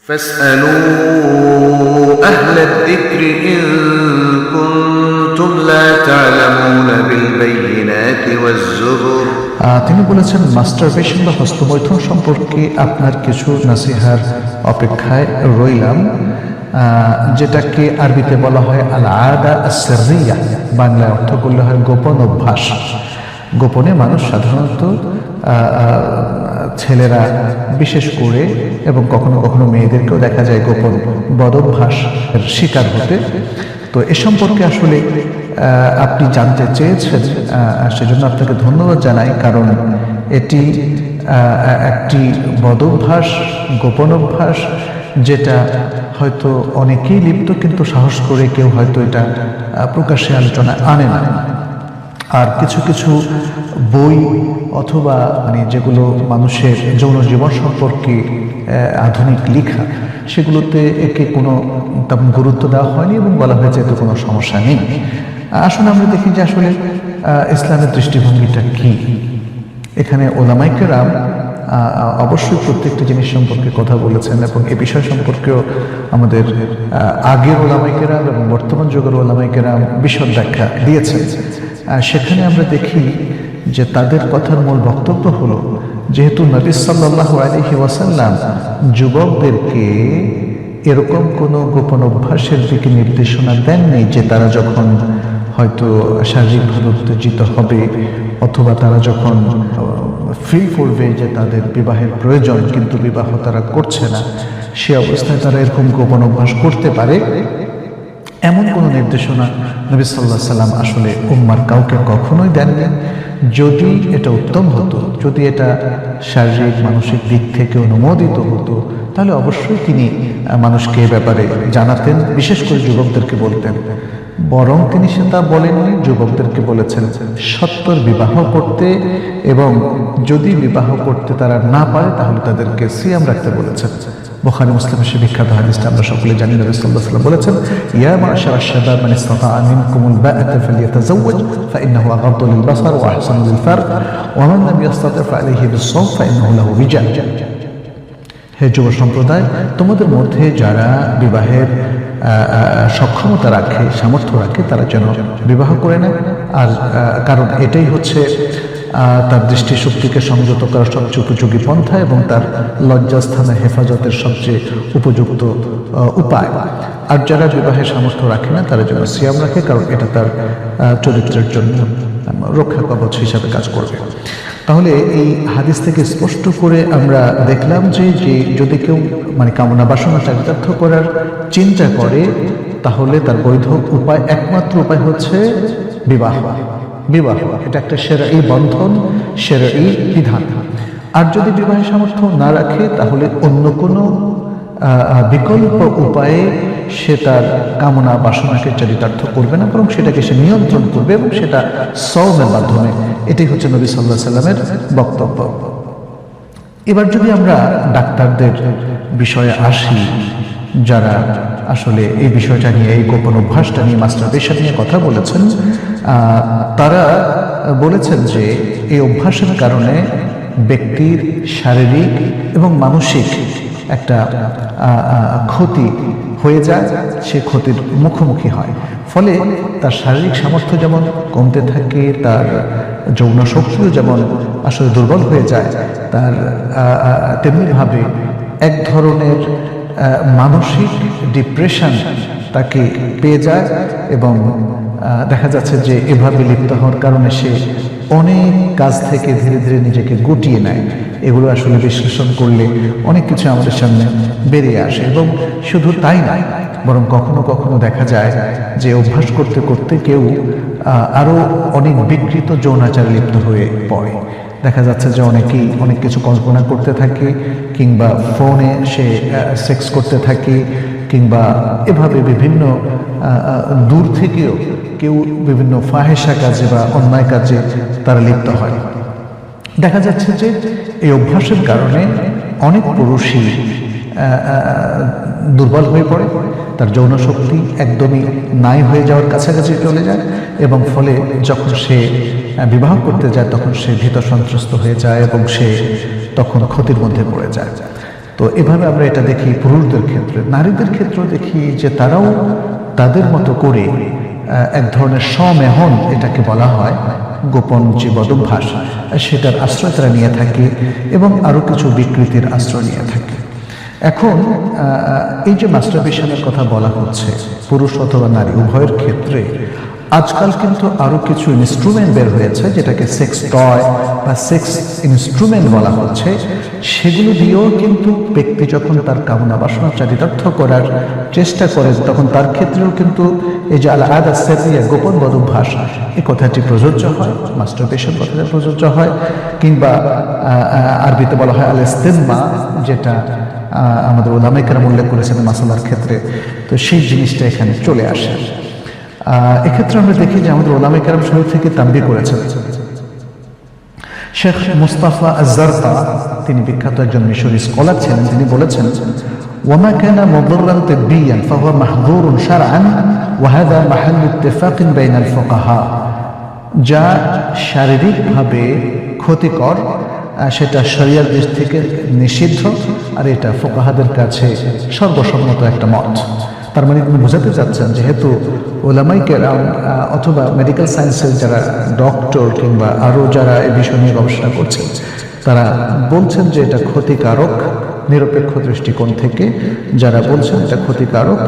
فاسألوا أهل الذكر إن كنتم لا تعلمون بالبينات والزبر তিনি বলেছেন মাস্টারবেশন বা হস্তমৈথুন সম্পর্কে আপনার কিছু নাসিহার অপেক্ষায় রইলাম, যেটাকে আরবিতে বলা হয় আল আদা আস-সিররিয়া, বাংলায় অর্থ করলে হয় গোপন অভ্যাস। গোপনে মানুষ সাধারণত ছেলেরা বিশেষ করে এবং কখনো কখনো মেয়েদেরকেও দেখা যায় গোপন বদভ্যাসের শিকার হতে। তো এ সম্পর্কে আসলে আপনি জানতে চেয়েছেন, সেজন্য আপনাকে ধন্যবাদ জানাই, কারণ এটি একটি বদভ্যাস, গোপন অভ্যাস, যেটা হয়তো অনেকেই লিপ্ত, কিন্তু সাহস করে কেউ হয়তো এটা প্রকাশ্যে আলোচনা আনে না। আর কিছু কিছু বই অথবা যেগুলো মানুষের যৌন জীবন সম্পর্কে আধুনিক লেখা, সেগুলোতে একে কোনো তেমন গুরুত্ব দেওয়া হয়নি এবং বলা হয়েছে এতে কোনো সমস্যা নেই। আসলে আমরা দেখি যে আসলে ইসলামের দৃষ্টিভঙ্গিটা কি। এখানে ওলামায়ে কেরাম অবশ্যই প্রত্যেকটি জিনিস সম্পর্কে কথা বলেছেন এবং এ বিষয় সম্পর্কেও আমাদের আগের ওলামায়ে কেরাম এবং বর্তমান যুগের ওলামায়ে কেরাম বিশদ ব্যাখ্যা দিয়েছেন। সেখানে আমরা দেখি যে তাদের কথার মূল বক্তব্য হলো, যেহেতু নবী সাল্লাল্লাহু আলাইহি ওয়াসাল্লাম যুবকদেরকে এরকম কোনো গোপন অভ্যাসের দিকে নির্দেশনা দেননি যে তারা যখন হয়তো শারীরিকভাবে উত্তেজিত হবে অথবা তারা যখন ফিল করবে যে তাদের বিবাহের প্রয়োজন কিন্তু বিবাহ তারা করছে না, সে অবস্থায় তারা এরকম গোপন অভ্যাস করতে পারে, এমন কোনো নির্দেশনা নবী সাল্লাল্লাহু আলাইহি ওয়াসাল্লাম আসলে উম্মার কাউকে কখনোই দেননি। যদি এটা উত্তম হতো, যদি এটা শারীরিক মানসিক দিক থেকে অনুমোদিত হতো, তাহলে অবশ্যই তিনি মানুষকে এ ব্যাপারে জানাতেন, বিশেষ করে যুবকদেরকে বলতেন। বরং তিনি সেটা বলেননি, যুবকদেরকে বলেছেন সত্তর বিবাহ করতে, এবং যদি বিবাহ করতে তারা না পারে তাহলে তাদেরকে সিয়াম রাখতে বলেছেন। বুখারী মুসলিমের সেই বিখ্যাত হাদিসটা আমরা সকলে জানি। নবী সাল্লাল্লাহু আলাইহি ওয়াসাল্লাম বলেছেন, ইয়া মা'শারাশ শাবাব মান ইসতাতা'a মিনকুমুল বা'ata ফালইয়াতাযাওয়াজ ফাইন্নাহু আগাদ্দু লিলবাসার ওয়া আহসানু লিলফারজ ওয়া মান লাম ইসতাতি' ফাআলাইহি বিস-সাওম ফাইন্নাহু লাহু বিজা। হে যুব সম্প্রদায়, তোমাদের মধ্যে যারা বিবাহের সক্ষমতা রাখে, সামর্থ্য রাখে, তারা যেন বিবাহ করে নেয়। আর কারণ এটাই হচ্ছে তার দৃষ্টিশক্তিকে সংযত করার সবচেয়ে উপযোগী পন্থা এবং তার লজ্জাস্থানে হেফাজতের সবচেয়ে উপযুক্ত উপায়। আর যারা বিবাহের সামর্থ্য রাখে না তারা যেন সিয়াম রাখে, কারণ এটা তার চরিত্রের জন্য রক্ষা কবচ হিসাবে কাজ করবে। তাহলে এই হাদিস থেকে স্পষ্ট করে আমরা দেখলাম যে যদি কেউ কামনা বাসনা চরিতার্থ করার চিন্তা করে, তাহলে তার বৈধ উপায়, একমাত্র উপায় হচ্ছে বিবাহ। বিবাহ এটা একটা শরঈ বন্ধন, শরঈ বিধান। আর যদি বিবাহের সামর্থ্য না রাখে, তাহলে অন্য কোনো বিকল্প উপায়ে সে তার কামনা বাসনাকে চরিতার্থ করবে না, বরং সেটাকে সে নিয়ন্ত্রণ করবে এবং সেটা সওমের মাধ্যমে। এটাই হচ্ছে নবী সাল্লাল্লাহু আলাইহি ওয়াসাল্লামের বক্তব্য। এবার যদি আমরা ডাক্তারদের বিষয়ে আসি, যারা আসলে এই বিষয়টা নিয়ে, এই গোপন অভ্যাসটা নিয়ে, মাস্টারবেশন নিয়ে কথা বলেছেন, তারা বলেছেন যে এই অভ্যাসের কারণে ব্যক্তির শারীরিক এবং মানসিক একটা ক্ষতি হয়ে যায়, সে ক্ষতির মুখোমুখি হয়। ফলে তার শারীরিক সামর্থ্য যেমন কমতে থাকে, তার যৌন শক্তিও যেমন আসলে দুর্বল হয়ে যায়, তার তেমনিভাবে এক ধরনের মানসিক ডিপ্রেশন তাকে পেয়ে যায় এবং দেখা যাচ্ছে যে এভাবে লিপ্ত হওয়ার কারণে সে অনেক কাজ থেকে ধীরে ধীরে নিজেকে গুটিয়ে নেয়। এগুলো আসলে বিশ্লেষণ করলে অনেক কিছু আমাদের সামনে বেরিয়ে আসে। এবং শুধু তাই নয়, বরং কখনো কখনো দেখা যায় যে অভ্যাস করতে করতে কেউ আরও অনেক বিকৃত যৌনাচারে লিপ্ত হয়ে পড়ে। দেখা যাচ্ছে যে অনেকেই অনেক কিছু কল্পনা করতে থাকে, কিংবা ফোনে সে সেক্স করতে থাকে, কিংবা এভাবে বিভিন্ন দূর থেকেও কেউ বিভিন্ন ফাহেসা কাজে বা অন্যায় কাজে তারা লিপ্ত হয়। দেখা যাচ্ছে যে এই অভ্যাসের কারণে অনেক পুরুষই দুর্বল হয়ে পড়ে, তার যৌন শক্তি একদমই নাই হয়ে যাওয়ার কাছাকাছি চলে যায়, এবং ফলে যখন সে বিবাহ করতে যায় তখন সে ভীত সন্ত্রস্ত হয়ে যায় এবং সে তখন ক্ষতির মধ্যে পড়ে যায়। তো এভাবে আমরা এটা দেখি পুরুষদের ক্ষেত্রে। নারীদের ক্ষেত্রেও দেখি যে তারাও তাদের মতো করে এক ধরনের স্বমেহন এটাকে বলা হয়, গোপন যে বদভ্যাস সেটার আশ্রয় তারা নিয়ে থাকে এবং আরও কিছু বিকৃতির আশ্রয় নিয়ে থাকে। এখন এই যে মাস্টারবেশনের কথা বলা হচ্ছে পুরুষ অথবা নারী উভয়ের ক্ষেত্রে, আজকাল কিন্তু আরো কিছু ইনস্ট্রুমেন্ট বের হয়েছে যেটাকে সেক্স টয় বা সেক্স ইনস্ট্রুমেন্ট বলা হচ্ছে। সেগুলো দিয়েও কিন্তু ব্যক্তি যখন তার কামনা বাসনা চারিতার্থ করার চেষ্টা করে তখন তার ক্ষেত্রেও কিন্তু এই যে আল-আদা সিররিয়া গোপন বদভ্যাস এই কথাটি প্রযোজ্য হয়, মাস্টারবেশন কথাটা প্রযোজ্য হয়, কিংবা আরবিতে বলা হয় আল-ইস্তিনমা, যেটা আমাদের উলামায়ে কেরাম উল্লেখ করেছেন মাসালার ক্ষেত্রে। তো সেই জিনিসটা এখানে চলে আসে। এক্ষেত্রে আমরা দেখি যে আমাদের উলামায়ে কেরাম শুরু থেকে তানবীহ করেছেন। শেখ মুস্তাফা আজ-জারকা, তিনি বিখ্যাত একজন মিশরি স্কলার ছিলেন, তিনি বলেছেন ওয়ামা কানা মুদররান তিব্বিয়ান ফাহুয়া মাহযুরুন শারআন ওয়া হাযা মাহাল্লু ইত্তিফাকিন বাইনাল ফুকাহা। যা শারীরিকভাবে ক্ষতিকর সেটা শরিয়ার দিক থেকে নিষিদ্ধ, আর এটা ফুকাহাদের কাছে সর্বসম্মত একটা মত। তার মানে তিনি বোঝাতে চাচ্ছেন যেহেতু উলামায়ে কেরাম অথবা মেডিকেল সায়েন্সের যারা ডক্টর কিংবা আরও যারা এই বিষয় নিয়ে গবেষণা করছেন তারা বলছেন যে এটা ক্ষতিকারক নিরপেক্ষ দৃষ্টিকোণ থেকে, যারা বলছেন এটা ক্ষতিকারক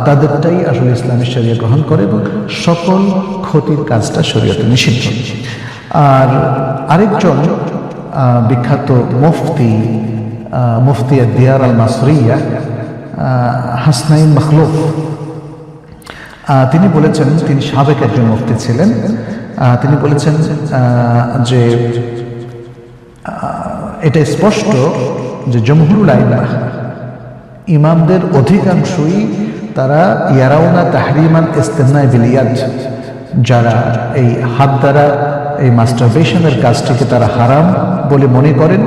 তাদেরটাই আসলে ইসলামী শরিয়া গ্রহণ করে এবং সকল ক্ষতির কাজটা শরিয়াতে নিষিদ্ধ। আর আরেকজন বিখ্যাত মুফতি দিয়ার আল মাসরিয়া হাসনাইন মখলুফ, তিনি বলেছেন, তিনি সাবেক একজন মুফতি ছিলেন, তিনি বলেছেন যে এটা স্পষ্ট যে জমহুরুল আইম্মাহ ইমামদের অধিকাংশই তারা ইয়ারাউনা তাহরিমান ইস্তিমনাই বিল ইয়াদ, যারা এই হাত দ্বারা এই মাস্টারবেশনের কাজটিকে তারা হারাম বলে মনে করেন।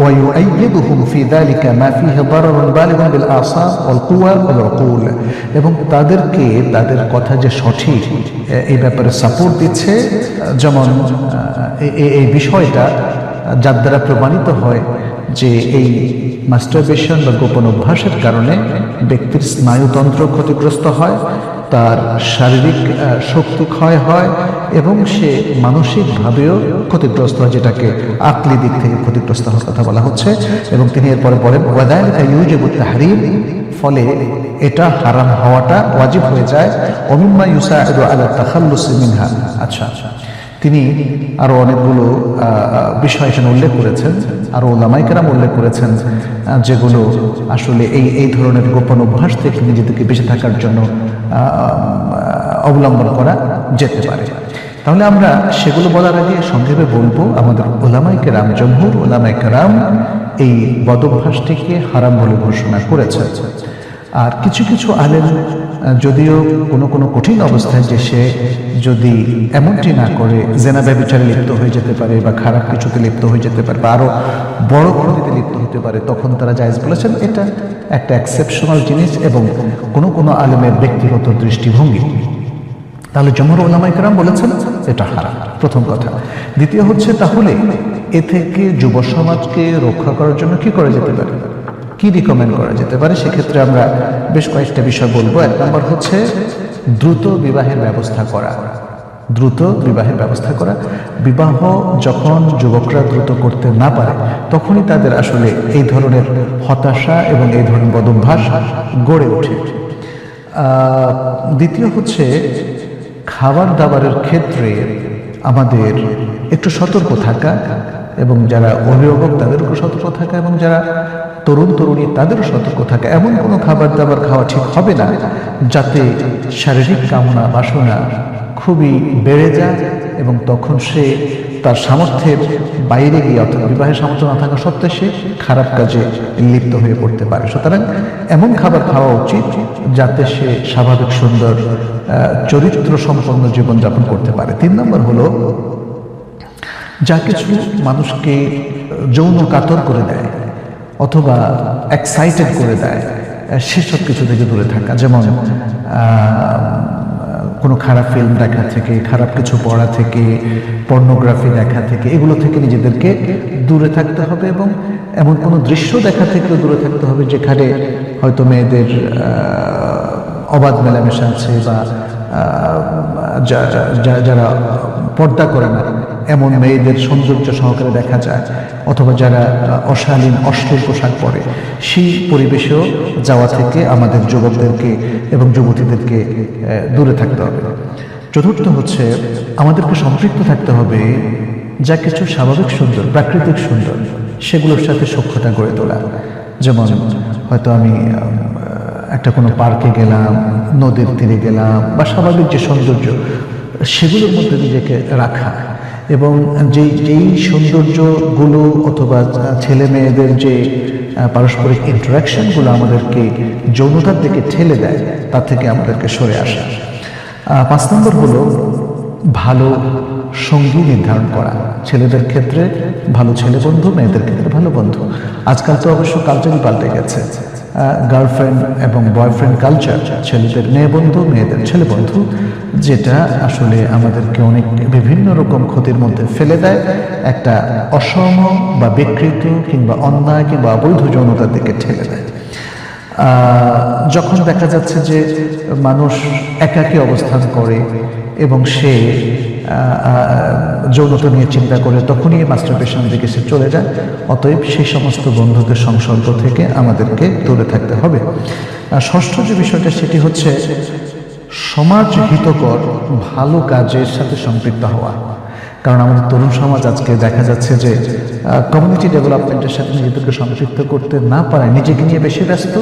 ويؤيدهم في ذلك ما فيه ضرر بالغ بالأعصاب والقوى والعقول, এবং তাদেরকে তাদের কথা যে সঠিক এই ব্যাপারে সাপোর্ট দিচ্ছে। যেমন এই বিষয়টা যার দ্বারা প্রমাণিত হয় যে এই মাস্টারবেশন বা গোপন অভ্যাসের কারণে ব্যক্তির স্নায়ুতন্ত্র ক্ষতিগ্রস্ত হয়, তার শারীরিক শক্তি ক্ষয় হয় এবং সে মানসিকভাবেও ক্ষতিগ্রস্ত হয়, যেটাকে আকলি দিক থেকে ক্ষতিগ্রস্ত হওয়ার কথা বলা হচ্ছে। এবং তিনি এরপরে বলেন ওয়াযালিকা ইউজিবুত তাহরীম, ফলে এটা হারাম হওয়াটা ওয়াজিব হয়ে যায়। ওমিম্মা ইউসাইদু আলা তাখাল্লুস মিনহা। আচ্ছা, তিনি আরো অনেকগুলো বিষয় এখানে উল্লেখ করেছেন, আরো উলামায়ে কেরাম উল্লেখ করেছেন যেগুলো আসলে এই ধরনের গোপন অভ্যাস থেকে নিজেদেরকে বেঁচে থাকার জন্য অবলম্বন করা যেতে পারে। তাহলে আমরা সেগুলো বলার আগে সংক্ষেপে বলবো আমাদের উলামায়ে কেরাম, জমহুর উলামায়ে কেরাম এই বদভ্যাসটিকে হারাম বলে ঘোষণা করেছে। আর কিছু কিছু আলেম যদিও কোনো কঠিন অবস্থায় যে সে যদি এমনটি না করে জেনা ব্যভিচারে লিপ্ত হয়ে যেতে পারে বা খারাপ কিছুতে লিপ্ত হয়ে যেতে পারে বা আরো বড় ক্ষতিতে লিপ্ত হতে পারে, তখন তারা জায়েজ বলেছেন। এটা একটা এক্সেপশনাল জিনিস এবং কোনো আলেমের ব্যক্তিগত দৃষ্টিভঙ্গি। তাহলে জমহুর উলামায়ে কেরাম বলেছেন এটা হারাম, প্রথম কথা। দ্বিতীয় হচ্ছে তাহলে এ থেকে যুব সমাজকে রক্ষা করার জন্য কি করা যেতে পারে, কি রিকমেন্ড করা যেতে পারে? সেক্ষেত্রে আমরা বেশ কয়েকটা বিষয় বলবো। এক নম্বর হচ্ছে দ্রুত বিবাহের ব্যবস্থা করা। দ্রুত বিবাহের ব্যবস্থা করা। বিবাহ যখন যুবকরা দ্রুত করতে না পারে তখনই তাদের আসলে এই ধরনের হতাশা এবং এই ধরনের বদভ্যাস গড়ে ওঠে। দ্বিতীয় হচ্ছে খাবার দাবারের ক্ষেত্রে আমাদের একটু সতর্ক থাকা, এবং যারা অভিভাবক তাদেরও সতর্ক থাকা, এবং যারা তরুণী তাদেরও সতর্ক থাকা। এমন কোনো খাবার দাবার খাওয়া ঠিক হবে না যাতে শারীরিক কামনা বাসনা খুবই বেড়ে যায় এবং তখন সে তার সামর্থ্যের বাইরে গিয়ে, অর্থাৎ বিবাহের সামর্থ্য না থাকা সত্ত্বে সে খারাপ কাজে লিপ্ত হয়ে পড়তে পারে। সুতরাং এমন খাবার খাওয়া উচিত যাতে সে স্বাভাবিক সুন্দর চরিত্র সম্পন্ন জীবনযাপন করতে পারে। 3 নম্বর হলো যা কিছু মানুষকে যৌন কাতর করে দেয় অথবা এক্সাইটেড করে দেয় সেসব কিছু থেকে দূরে থাকা। যেমন কোনো খারাপ ফিল্ম দেখা থেকে, খারাপ কিছু পড়া থেকে, পর্নোগ্রাফি দেখা থেকে, এগুলো থেকে নিজেদেরকে দূরে থাকতে হবে এবং এমন কোনো দৃশ্য দেখা থেকেও দূরে থাকতে হবে যেখানে হয়তো মেয়েদের অবাধ মেলামেশা আছে বা যারা পর্দা করে না এমন মেয়েদের সৌন্দর্য সহকারে দেখা যায়, অথবা যারা অশালীন অশ্লীল পোশাক পরে, সেই পরিবেশেও যাওয়া থেকে আমাদের যুবকদেরকে এবং যুবতীদেরকে দূরে থাকতে হবে। চতুর্থ হচ্ছে আমাদেরকে সম্পৃক্ত থাকতে হবে যা কিছু স্বাভাবিক সুন্দর, প্রাকৃতিক সুন্দর, সেগুলোর সাথে সখ্যতা গড়ে তোলা। যেমন হয়তো আমি একটা কোনো পার্কে গেলাম, নদীর তীরে গেলাম, বা স্বাভাবিক যে সৌন্দর্য সেগুলোর মধ্যে নিজেকে রাখা, এবং যেই সৌন্দর্যগুলো অথবা ছেলে মেয়েদের যে পারস্পরিক ইন্টারাকশনগুলো আমাদেরকে যৌনতার দিকে ঠেলে দেয় তা থেকে আমাদেরকে সরে আসা। 5 নম্বর হলো ভালো সঙ্গী নির্ধারণ করা। ছেলেদের ক্ষেত্রে ভালো ছেলে বন্ধু, মেয়েদের ক্ষেত্রে ভালো বন্ধু। আজকাল তো অবশ্য কালচারই পাল্টে গেছে, গার্লফ্রেন্ড এবং বয়ফ্রেন্ড কালচার, ছেলেদের মেয়ে বন্ধু, মেয়েদের ছেলে বন্ধু, যেটা আসলে আমাদেরকে অনেক বিভিন্ন রকম ক্ষতির মধ্যে ফেলে দেয়, একটা অসম বা বিকৃত কিংবা অন্যায় কিংবা অবৈধ যৌনতার দিকে ঠেলে দেয়। যখন দেখা যাচ্ছে যে মানুষ একাকী অবস্থান করে এবং সে যৌনতা নিয়ে চিন্তা করে, তখনই মাস্টারবেশন দিকে সে চলে যায়। অতএব সেই সমস্ত বন্ধুদের সংসর্গ থেকে আমাদেরকে দূরে থাকতে হবে। ষষ্ঠ যে বিষয়টা সেটি হচ্ছে সমাজ হিতকর ভালো কাজের সাথে সম্পৃক্ত হওয়া। কারণ আমাদের তরুণ সমাজ আজকে দেখা যাচ্ছে যে কমিউনিটি ডেভেলপমেন্টের সাথে নিজেদেরকে সম্পৃক্ত করতে না পারায় নিজেকে নিয়ে বেশি ব্যস্ত,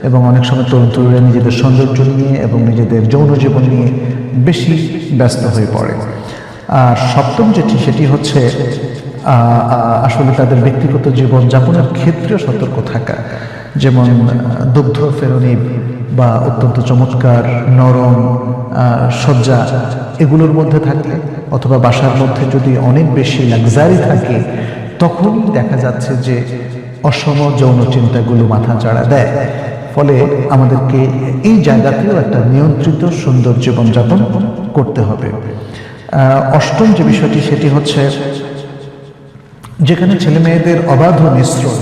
এবং অনেক সময় তরুণ তরুণীরা নিজেদের সৌন্দর্য নিয়ে এবং নিজেদের যৌন জীবন নিয়ে বেশি ব্যস্ত হয়ে পড়ে। আর সপ্তম যেটি সেটি হচ্ছে আসলে তাদের ব্যক্তিগত জীবন যাপনের ক্ষেত্রে সতর্ক থাকা। যেমন দুগ্ধ ফেরনি বা অত্যন্ত চমৎকার নরম সজ্জা এগুলোর মধ্যে থাকলে, অথবা বাসার মধ্যে যদি অনেক বেশি লাক্সারি থাকে, তখন দেখা যাচ্ছে যে অসম যৌন চিন্তাগুলো মাথা চাড়া দেয়। ফলে আমাদেরকে এই জায়গাতেও একটা নিয়ন্ত্রিত সুন্দর জীবনযাপন করতে হবে। অষ্টম যে বিষয়টি সেটি হচ্ছে যেখানে ছেলে মেয়েদের অবাধ মিশ্রণ,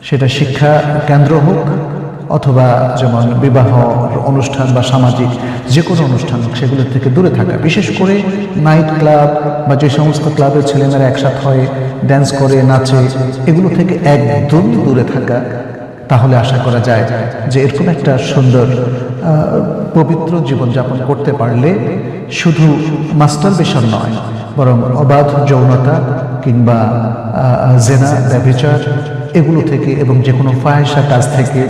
সেটা শিক্ষা কেন্দ্র হোক অথবা যেমন বিবাহ অনুষ্ঠান বা সামাজিক যে কোনো অনুষ্ঠান হোক, সেগুলো থেকে দূরে থাকা। বিশেষ করে নাইট ক্লাব বা যে সমস্ত ক্লাবের ছেলেমেয়েরা একসাথে হয়, ড্যান্স করে, নাচে, এগুলো থেকে একদম দূরে থাকা। তাহলে আশা করা যায় যে এরকম একটা সুন্দর পবিত্র জীবনযাপন করতে পারলে শুধু মাস্টারবেশন নয়, বরং অবাধ যৌনতা কিংবা জেনা, ব্যভিচার এগুলো থেকে এবং যে কোনো ফাহিশা কাজ থেকে,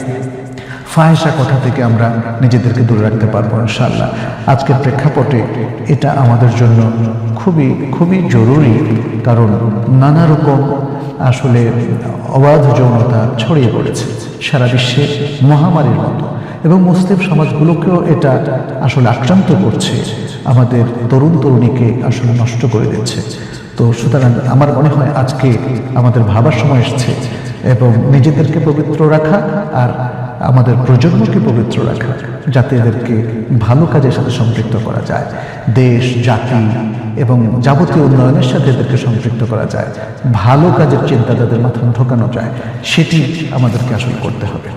ফাহিশা কথা থেকে আমরা নিজেদেরকে দূরে রাখতে পারবো ইনশাআল্লাহ। আজকের প্রেক্ষাপটে এটা আমাদের জন্য খুবই খুবই জরুরি, কারণ নানা রকম আসলে অবাধ যৌনতা ছড়িয়ে পড়েছে সারা বিশ্বে মহামারীর মতো, এবং মুসলিম সমাজগুলোকেও এটা আসলে আক্রান্ত করছে, আমাদের তরুণ তরুণীকে আসলে নষ্ট করে দিচ্ছে। তো সুতরাং আমার মনে হয় আজকে আমাদের ভাবার সময় এসেছে, এবং নিজেদেরকে পবিত্র রাখা আর আমাদের প্রজন্মকে পবিত্র রাখা, যাতে এদেরকে ভালো কাজের সাথে সম্পৃক্ত করা যায়, দেশ, জাতি এবং যাবতীয় উন্নয়নের সাথে এদেরকে সম্পৃক্ত করা যায়, ভালো কাজের চিন্তা তাদের মাথায় ঢোকানো যায়, সেটি আমাদেরকে আসলে করতে হবে।